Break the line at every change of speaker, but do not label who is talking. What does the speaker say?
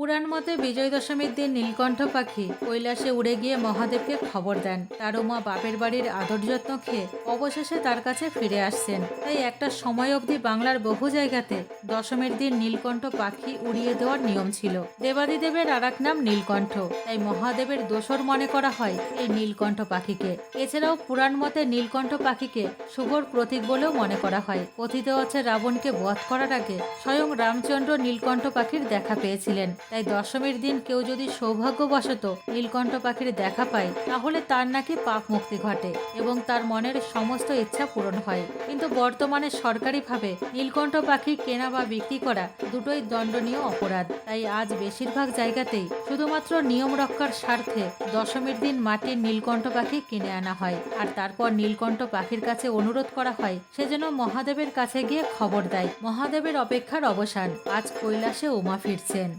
পুরাণ মতে বিজয় দশমীর দিন নীলকণ্ঠ পাখি কৈলাসে উড়ে গিয়ে মহাদেবকে খবর দেন তার উমা বাপের বাড়ির আদর যত্ন খেয়ে অবশেষে তার কাছে ফিরে আসছেন। তাই একটা সময় অবধি বাংলার বহু জায়গাতে দশমীর দিন নীলকণ্ঠ পাখি উড়িয়ে দেওয়ার নিয়ম ছিল। দেবাদিদেবের আর এক নাম নীলকণ্ঠ, তাই মহাদেবের দোসর মনে করা হয় এই নীলকণ্ঠ পাখিকে। এছাড়াও পুরাণ মতে নীলকণ্ঠ পাখিকে শুভর প্রতীক বলেও মনে করা হয়। কথিত আছে রাবণকে বধ করার আগে স্বয়ং রামচন্দ্র নীলকণ্ঠ পাখির দেখা পেয়েছিলেন। তাই দশমীর দিন কেউ যদি সৌভাগ্যবশত নীলকণ্ঠ পাখির দেখা পায় তাহলে তার নাকি পাপ মুক্তি ঘটে এবং তার মনের সমস্ত ইচ্ছা পূরণ হয়। কিন্তু বর্তমানে সরকারিভাবে নীলকণ্ঠ পাখি কেনা বা বিক্রি করা দুটোই দণ্ডনীয় অপরাধ। তাই আজ বেশিরভাগ জায়গাতেই শুধুমাত্র নিয়ম রক্ষার স্বার্থে দশমীর দিন মাটির নীলকণ্ঠ পাখি কিনে আনা হয় আর তারপর নীলকণ্ঠ পাখির কাছে অনুরোধ করা হয় সে যেন মহাদেবের কাছে গিয়ে খবর দেয়। মহাদেবের অপেক্ষার অবসান, আজ কৈলাসে উমা ফিরছেন।